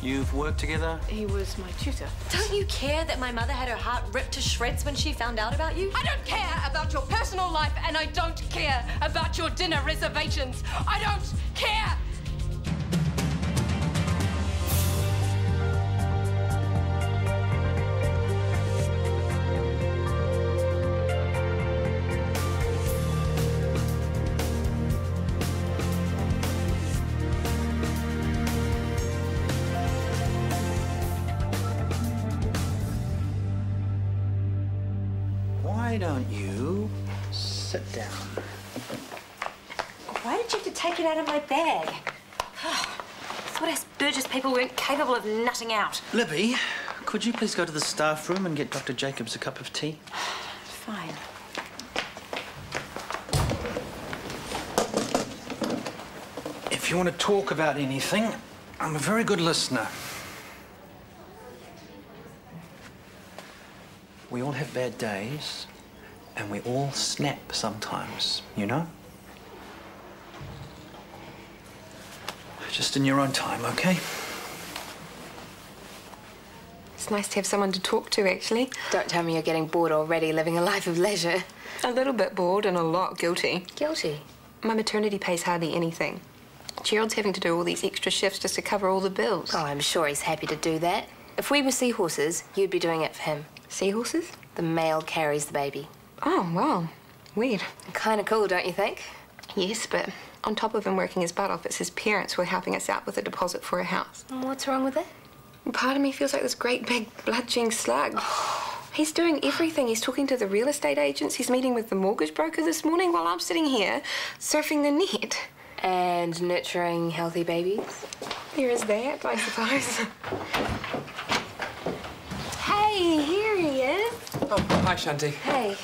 You've worked together? He was my tutor. Don't you care that my mother had her heart ripped to shreds when she found out about you? I don't care about your personal life, and I don't care about your dinner reservations. I don't care! Why don't you sit down? Why did you have to take it out of my bag? I thought us Burgess people weren't capable of nutting out. Libby, could you please go to the staff room and get Dr. Jacobs a cup of tea? Fine. If you want to talk about anything, I'm a very good listener. We all have bad days, and we all snap sometimes, you know? Just in your own time, okay? It's nice to have someone to talk to, actually. Don't tell me you're getting bored already, living a life of leisure. A little bit bored and a lot guilty. Guilty? My maternity pays hardly anything. Gerald's having to do all these extra shifts just to cover all the bills. Oh, I'm sure he's happy to do that. If we were seahorses, you'd be doing it for him. Seahorses? The male carries the baby. Oh, wow. Weird. Kind of cool, don't you think? Yes, but on top of him working his butt off, it's his parents who are helping us out with a deposit for a house. What's wrong with that? Part of me feels like this great big bludgeoning slug. He's doing everything. He's talking to the real estate agents. He's meeting with the mortgage broker this morning while I'm sitting here surfing the net. And nurturing healthy babies? There is that, I suppose. Hey, here he is. Oh, hi, Shanti. Hey.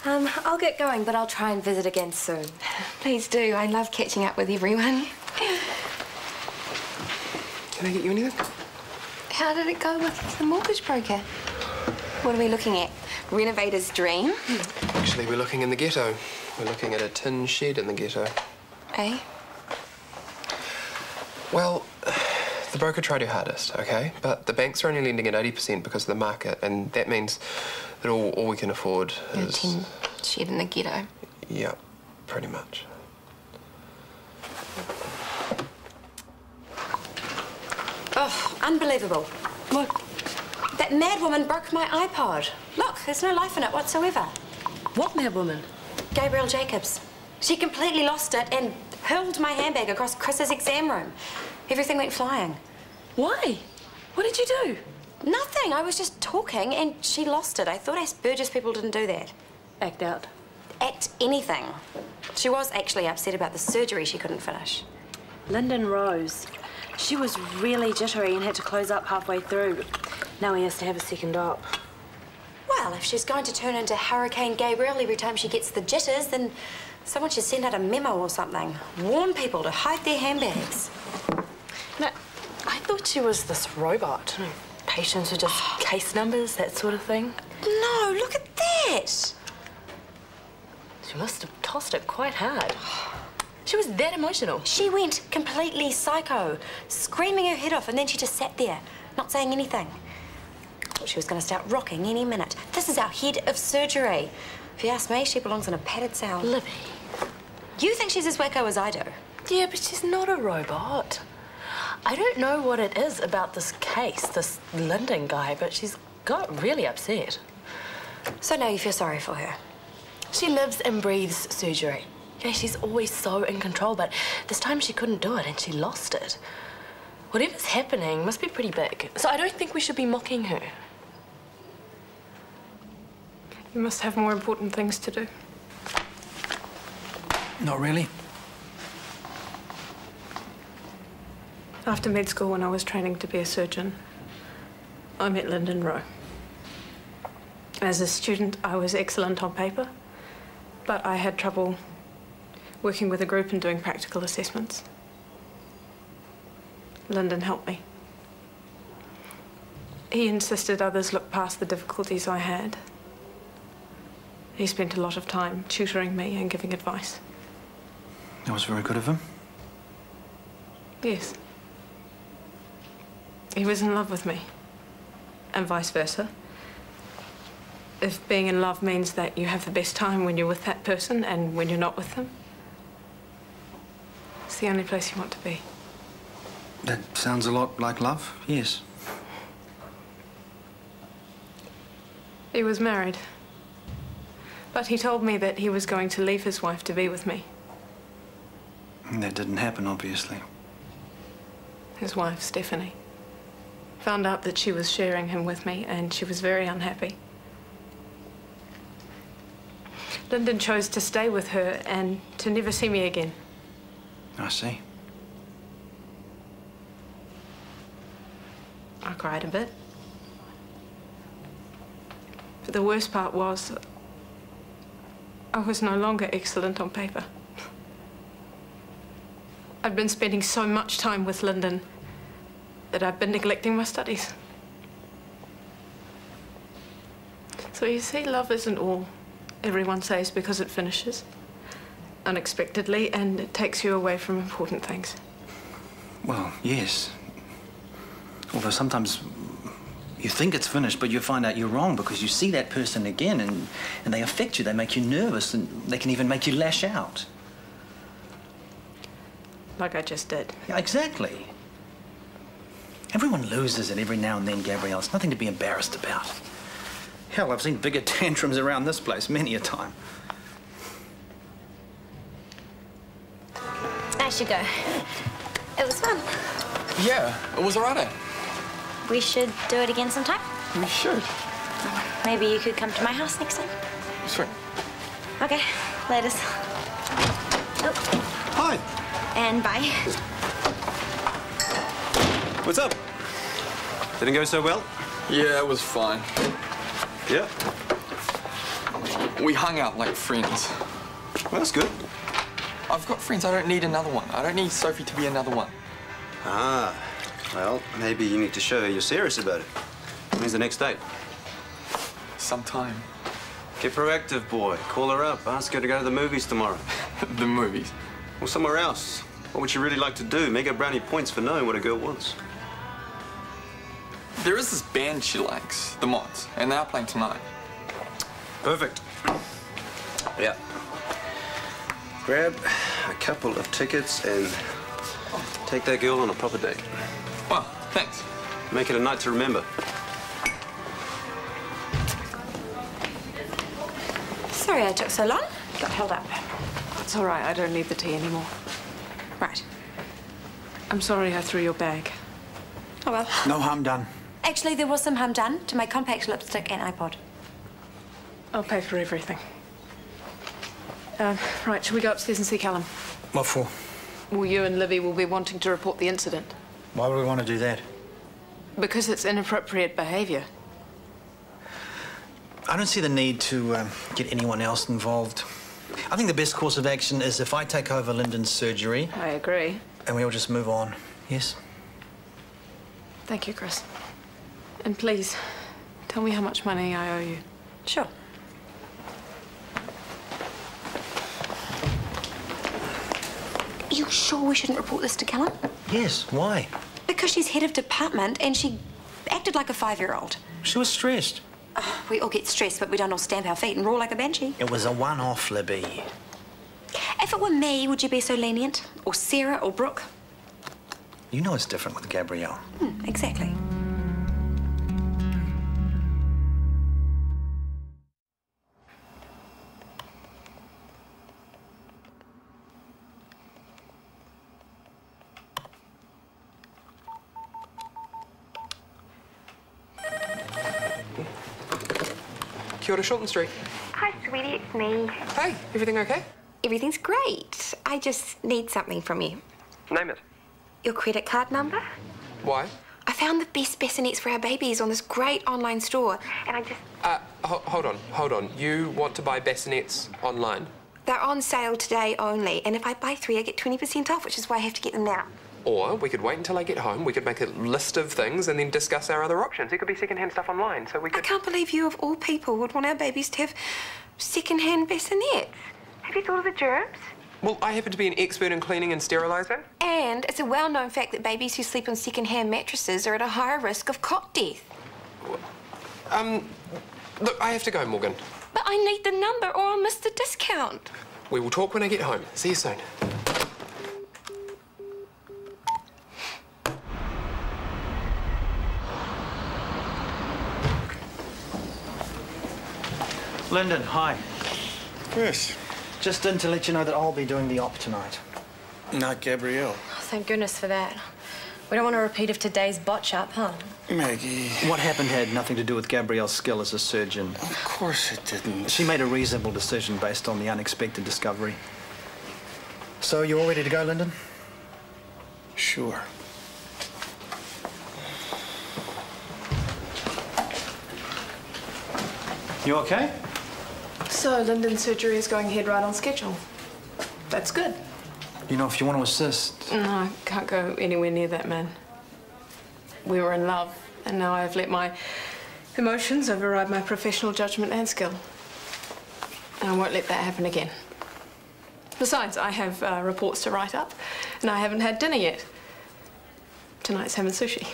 I'll get going, but I'll try and visit again soon. Please do. I love catching up with everyone. Can I get you anything? How did it go with the mortgage broker? What are we looking at? Renovator's dream? Actually, we're looking in the ghetto. We're looking at a tin shed in the ghetto. Eh? Well, the broker tried her hardest, OK? But the banks are only lending at 80% because of the market, and that means that all we can afford is... A tin shed in the ghetto? Yeah, pretty much. Oh, unbelievable. What? That mad woman broke my iPod. Look, there's no life in it whatsoever. What mad woman? Gabrielle Jacobs. She completely lost it and hurled my handbag across Chris's exam room. Everything went flying. Why? What did you do? Nothing. I was just talking and she lost it. I thought us Burgess people didn't do that. Act out. Act anything. She was actually upset about the surgery she couldn't finish. Lyndon Rose. She was really jittery and had to close up halfway through. Now he has to have a second op. Well, if she's going to turn into Hurricane Gabrielle every time she gets the jitters, then someone should send out a memo or something. Warn people to hide their handbags. No, I thought she was this robot. Patients are just case numbers, that sort of thing. No, look at that. She must have tossed it quite hard. She was that emotional. She went completely psycho, screaming her head off, and then she just sat there, not saying anything. Thought she was going to start rocking any minute. This is our head of surgery. If you ask me, she belongs in a padded cell. Libby. You think she's as wacko as I do? Yeah, but she's not a robot. I don't know what it is about this case, this Lyndon guy, but she's got really upset. So now you feel sorry for her? She lives and breathes surgery. Yeah, she's always so in control, but this time she couldn't do it and she lost it. Whatever's happening must be pretty big, so I don't think we should be mocking her. You must have more important things to do. Not really. After med school, when I was training to be a surgeon, I met Lyndon Rowe. As a student, I was excellent on paper, but I had trouble working with a group and doing practical assessments. Lyndon helped me. He insisted others look past the difficulties I had. He spent a lot of time tutoring me and giving advice. That was very good of him. Yes. He was in love with me. And vice versa. If being in love means that you have the best time when you're with that person and when you're not with them, it's the only place you want to be. That sounds a lot like love, yes. He was married. But he told me that he was going to leave his wife to be with me. And that didn't happen, obviously. His wife, Stephanie, found out that she was sharing him with me, and she was very unhappy. Lyndon chose to stay with her and to never see me again. I see. I cried a bit. But the worst part was, I was no longer excellent on paper. I'd been spending so much time with Lyndon that I'd been neglecting my studies. So you see, love isn't all everyone says because it finishes unexpectedly and it takes you away from important things. Well, yes. Although sometimes you think it's finished, but you find out you're wrong because you see that person again and they affect you, they make you nervous, and they can even make you lash out. Like I just did. Yeah, exactly. Everyone loses it every now and then, Gabrielle. It's nothing to be embarrassed about. Hell, I've seen bigger tantrums around this place many a time. I should go. It was fun. Yeah, it was alright. We should do it again sometime. We should. Maybe you could come to my house next time. Sweet. Okay, laters. Oh, Hi. and bye. What's up? Didn't go so well? Yeah, it was fine. Yeah. We hung out like friends. Well, that's good. I've got friends. I don't need another one. I don't need Sophie to be another one. Ah. Well, maybe you need to show her you're serious about it. When's the next date? Sometime. Get proactive, boy. Call her up. Ask her to go to the movies tomorrow. The movies. Or somewhere else. What would you really like to do? Make her brownie points for knowing what a girl wants. There is this band she likes, the Mods, and they are playing tonight. Perfect. Yeah. Grab a couple of tickets and take that girl on a proper date. Well, thanks. Make it a night to remember. Sorry I took so long. Got held up. It's all right, I don't need the tea anymore. Right. I'm sorry I threw your bag. Oh well. No harm done. Actually, there was some harm done to my compact lipstick and iPod. I'll pay for everything. Right, shall we go upstairs and see Callum? What for? Well, you and Libby will be wanting to report the incident. Why would we want to do that? Because it's inappropriate behaviour. I don't see the need to get anyone else involved. I think the best course of action is if I take over Lyndon's surgery. I agree. And we all just move on. Yes? Thank you, Chris. And please, tell me how much money I owe you. Sure. Are you sure we shouldn't report this to Callum? Yes. Why? Because she's head of department and she acted like a 5-year-old. She was stressed. We all get stressed, but we don't all stamp our feet and roar like a banshee. It was a one-off, Libby. If it were me, would you be so lenient? Or Sarah or Brooke? You know it's different with Gabrielle. Exactly. Kia ora, Shortland Street. Hi, sweetie, it's me. Hey, everything okay? Everything's great. I just need something from you. Name it. Your credit card number? Why? I found the best bassinets for our babies on this great online store, and I just... Hold on. You want to buy bassinets online? They're on sale today only, and if I buy 3, I get 20% off, which is why I have to get them now. Or we could wait until I get home, we could make a list of things and then discuss our other options. It could be second-hand stuff online, so we I could... can't believe you, of all people, would want our babies to have second-hand bassinets. Have you thought of the germs? Well, I happen to be an expert in cleaning and sterilising. And it's a well-known fact that babies who sleep on second-hand mattresses are at a higher risk of cot death. Look, I have to go, Morgan. But I need the number or I'll miss the discount. We will talk when I get home. See you soon. Lyndon, hi. Yes. Just in to let you know that I'll be doing the op tonight. Not Gabrielle. Oh, thank goodness for that. We don't want a repeat of today's botch-up, huh? Maggie. What happened had nothing to do with Gabrielle's skill as a surgeon. Of course it didn't. She made a reasonable decision based on the unexpected discovery. So, you all ready to go, Lyndon? Sure. You okay? So Lyndon's surgery is going ahead right on schedule. That's good. You know, if you want to assist... No, I can't go anywhere near that man. We were in love, and now I've let my emotions override my professional judgment and skill. And I won't let that happen again. Besides, I have reports to write up, and I haven't had dinner yet. Tonight's ham and sushi.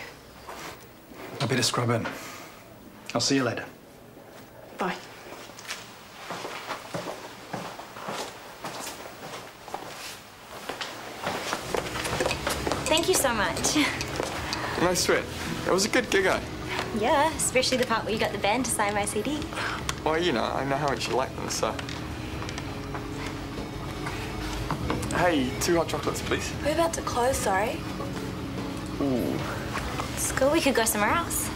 I better scrub in. I'll see you later. Bye. Thank you so much. No sweat. It was a good gig, eh? Yeah, especially the part where you got the band to sign my CD. Well, you know, I know how much you like them, so... Hey, 2 hot chocolates, please. We're about to close, sorry. Ooh. It's cool, we could go somewhere else.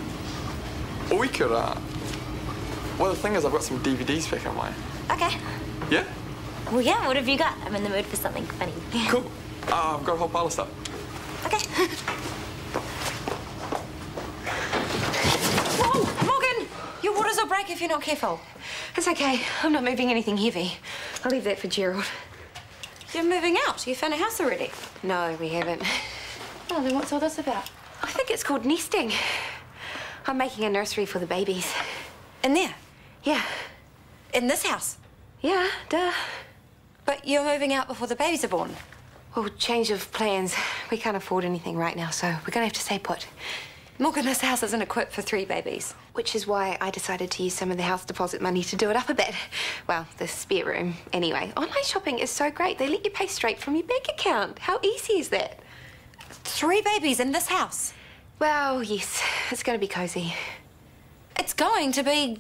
Or we could, well, the thing is, I've got some DVDs back on mine. Okay. Yeah? Well, yeah, what have you got? I'm in the mood for something funny. Cool. I've got a whole pile of stuff. Okay. Whoa, Morgan! Your waters will break if you're not careful. It's okay. I'm not moving anything heavy. I'll leave that for Gerald. You're moving out. You found a house already. No, we haven't. Oh, then what's all this about? I think it's called nesting. I'm making a nursery for the babies. In there? Yeah. In this house? Yeah, duh. But you're moving out before the babies are born. Well, change of plans. We can't afford anything right now, so we're gonna have to stay put. Morgan, this house isn't equipped for 3 babies. Which is why I decided to use some of the house deposit money to do it up a bit. Well, the spare room. Anyway, online shopping is so great. They let you pay straight from your bank account. How easy is that? 3 babies in this house? Well, yes. It's gonna be cozy. It's going to be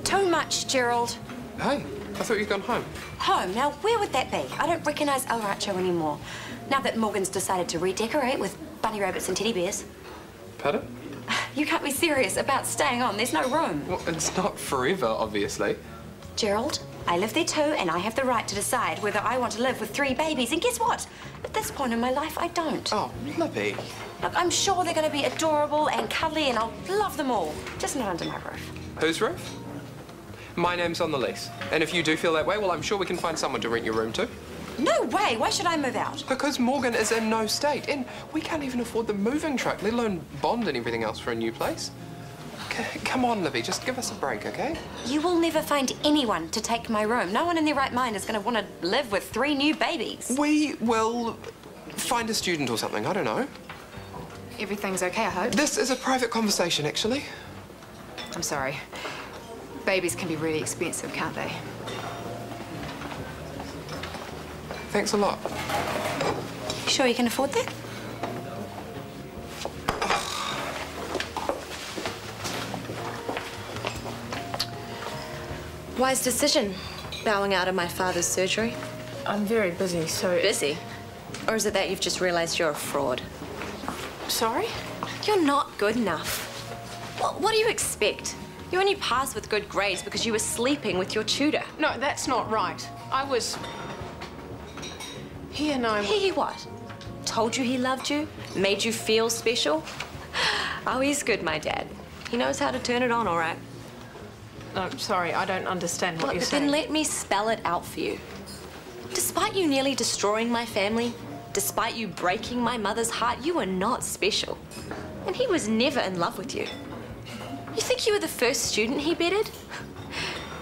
too much, Gerald. Hey, I thought you'd gone home. Home? Now, where would that be? I don't recognise El Rancho anymore. Now that Morgan's decided to redecorate with bunny rabbits and teddy bears. Pardon? You can't be serious about staying on. There's no room. Well, it's not forever, obviously. Gerald, I live there too, and I have the right to decide whether I want to live with 3 babies. And guess what? At this point in my life, I don't. Oh, Libby. Look, I'm sure they're going to be adorable and cuddly, and I'll love them all. Just not under my roof. Whose roof? My name's on the lease. And if you do feel that way, well, I'm sure we can find someone to rent your room to. No way! Why should I move out? Because Morgan is in no state, and we can't even afford the moving truck, let alone bond and everything else for a new place. Come on, Libby, just give us a break, okay? You will never find anyone to take my room. No one in their right mind is going to want to live with 3 new babies. We will find a student or something, I don't know. Everything's okay, I hope. This is a private conversation, actually. I'm sorry. Babies can be really expensive, can't they? Thanks a lot. You sure you can afford that? Wise decision, bowing out of my father's surgery. I'm very busy, so... Busy? Or is it that you've just realised you're a fraud? Sorry? You're not good enough. What do you expect? You only passed with good grades because you were sleeping with your tutor. No, that's not right. I was... He and I... He what? Told you he loved you? Made you feel special? Oh, he's good, my dad. He knows how to turn it on, all right. No, sorry, I don't understand what you're saying. Then let me spell it out for you. Despite you nearly destroying my family, despite you breaking my mother's heart, you were not special. And he was never in love with you. You think you were the first student he betted?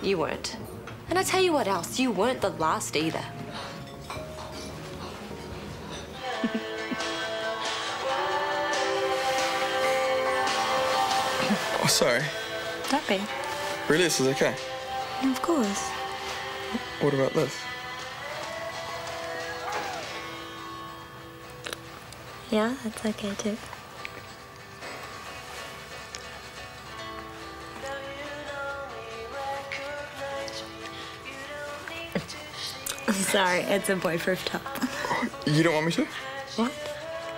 You weren't. And I tell you what else, you weren't the last either. Oh, sorry. Don't be. Really, this is okay? Of course. What about this? Yeah, that's okay too. Sorry, it's a boy-proof top. You don't want me to? What?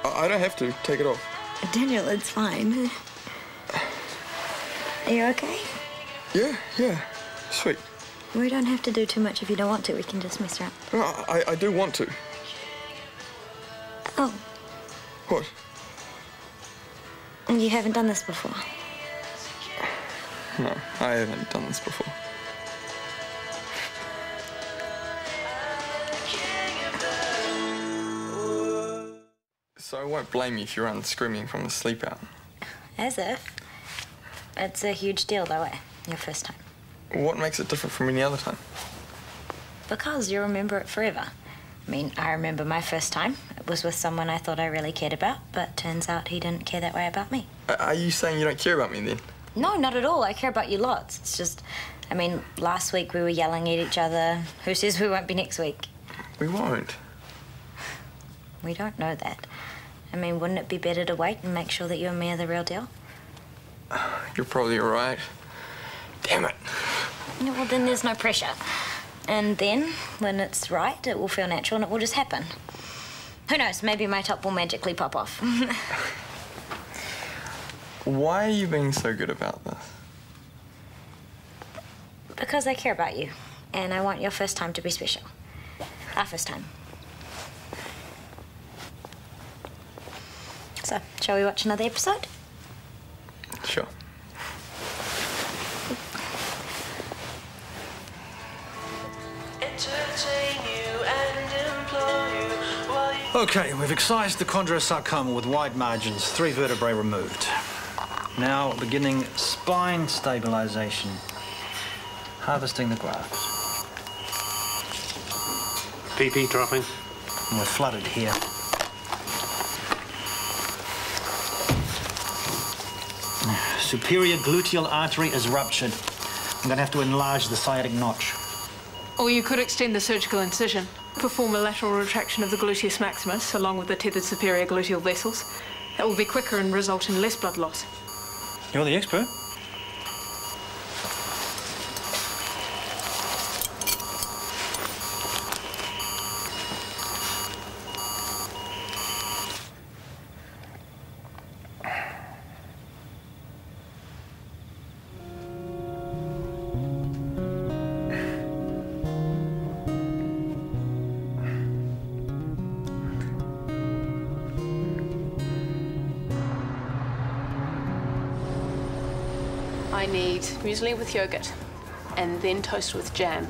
I don't have to. Take it off. Daniel, it's fine. Are you okay? Yeah. Sweet. We don't have to do too much if you don't want to. We can just mess around. No, I do want to. Oh. What? You haven't done this before? No, I haven't done this before. So I won't blame you if you run screaming from the sleep out. As if. It's a huge deal, though, eh? Your first time. What makes it different from any other time? Because you remember it forever. I mean, I remember my first time. It was with someone I thought I really cared about, but turns out he didn't care that way about me. Are you saying you don't care about me, then? No, not at all. I care about you lots. It's just, I mean, last week we were yelling at each other. Who says we won't be next week? We won't. We don't know that. I mean, wouldn't it be better to wait and make sure that you and me are the real deal? You're probably right. Damn it. Yeah, well, then there's no pressure. And then, when it's right, it will feel natural and it will just happen. Who knows, maybe my top will magically pop off. Why are you being so good about this? Because I care about you, and I want your first time to be special. Our first time. So, shall we watch another episode? Sure. Okay, we've excised the chondrosarcoma with wide margins, 3 vertebrae removed. Now beginning spine stabilization. Harvesting the graft. PP dropping. And we're flooded here. Superior gluteal artery is ruptured. I'm going to have to enlarge the sciatic notch. Or you could extend the surgical incision. Perform a lateral retraction of the gluteus maximus along with the tethered superior gluteal vessels. That will be quicker and result in less blood loss. You're the expert. I need muesli with yogurt and then toast with jam.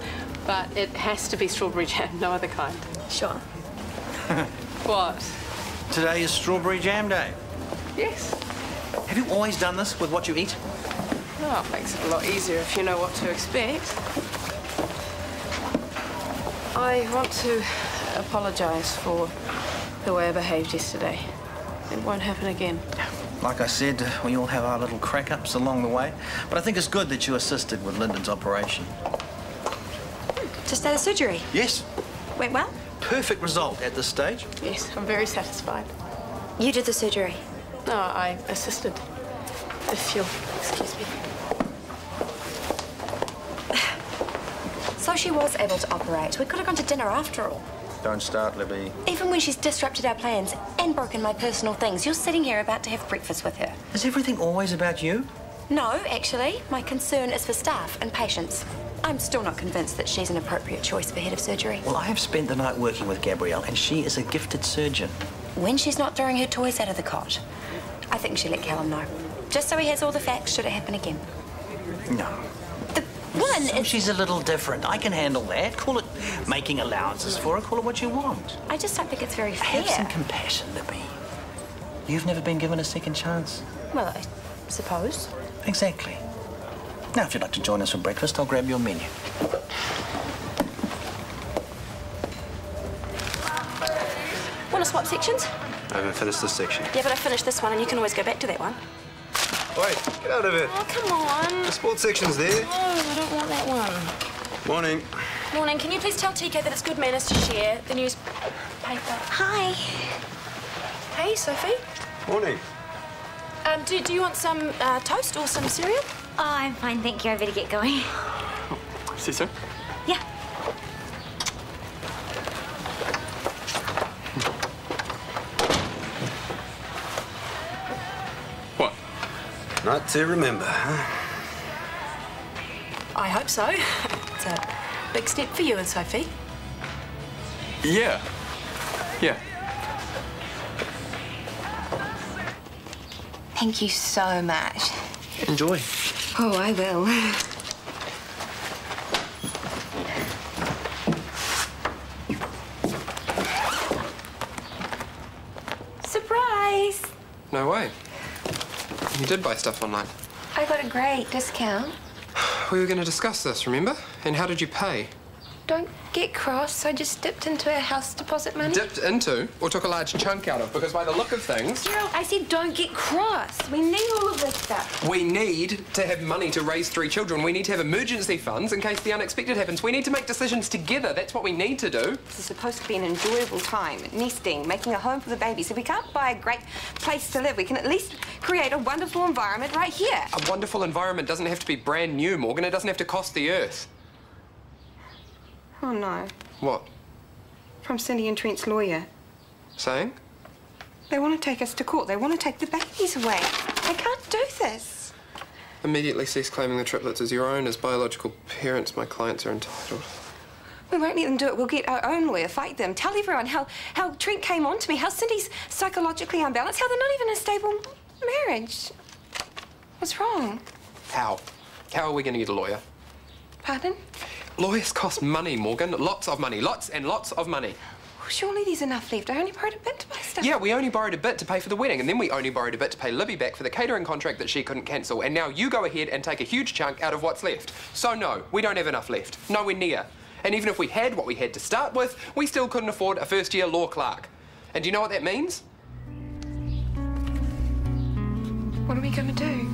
But it has to be strawberry jam, no other kind. Sure. What? Today is strawberry jam day. Yes. Have you always done this with what you eat? Oh, it makes it a lot easier if you know what to expect. I want to apologise for the way I behaved yesterday. It won't happen again. Like I said, we all have our little crack-ups along the way. But I think it's good that you assisted with Lyndon's operation. Just out of surgery? Yes. Went well? Perfect result at this stage. Yes, I'm very satisfied. You did the surgery? No, I assisted. If you'll excuse me. So she was able to operate. We could have gone to dinner after all. Don't start, Libby. Even when she's disrupted our plans and broken my personal things, you're sitting here about to have breakfast with her. Is everything always about you? No, actually. My concern is for staff and patients. I'm still not convinced that she's an appropriate choice for head of surgery. Well, I have spent the night working with Gabrielle, and she is a gifted surgeon. When she's not throwing her toys out of the cot, I think she let Callum know. Just so he has all the facts should it happen again. No. So she's a little different. I can handle that. Call it making allowances for her. Call it what you want. I just don't think it's very fair. Have some compassion, Libby. You've never been given a second chance. Well, I suppose. Exactly. Now, if you'd like to join us for breakfast, I'll grab your menu. Well, to swap sections? I haven't finished this section. Yeah, but I finished this one and you can always go back to that one. Wait, get out of it. Oh, come on. The sports section's there. No, I don't want that one. Morning. Morning. Can you please tell TK that it's good manners to share the newspaper? Hi. Hey, Sophie. Morning. Do you want some toast or some cereal? Oh, I'm fine, thank you. I better get going. See, sir? Yeah. What? Not to remember, huh? I hope so. It's a big step for you and Sophie. Yeah. Yeah. Thank you so much. Enjoy. Oh, I will. Surprise! No way. You did buy stuff online. I got a great discount. We were going to discuss this, remember? And how did you pay? Don't get cross. I just dipped into our house deposit money. Dipped into, or took a large chunk out of? Because by the look of things... Gerald, I said don't get cross. We need all of this stuff. We need to have money to raise 3 children. We need to have emergency funds in case the unexpected happens. We need to make decisions together. That's what we need to do. This is supposed to be an enjoyable time, nesting, making a home for the babies. If we can't buy a great place to live, we can at least create a wonderful environment right here. A wonderful environment doesn't have to be brand new, Morgan. It doesn't have to cost the earth. Oh, no. What? From Cindy and Trent's lawyer. Saying? They want to take us to court. They want to take the babies away. I can't do this. Immediately cease claiming the triplets as your own. As biological parents, my clients are entitled. We won't let them do it. We'll get our own lawyer, fight them, tell everyone how Trent came on to me, how Cindy's psychologically unbalanced, how they're not even in a stable marriage. What's wrong? How? How are we going to get a lawyer? Pardon? Lawyers cost money, Morgan. Lots of money. Lots and lots of money. Well, surely there's enough left. I only borrowed a bit to buy stuff. Yeah, we only borrowed a bit to pay for the wedding, and then we only borrowed a bit to pay Libby back for the catering contract that she couldn't cancel, and now you go ahead and take a huge chunk out of what's left. So no, we don't have enough left. Nowhere near. And even if we had what we had to start with, we still couldn't afford a first-year law clerk. And do you know what that means? What are we going to do?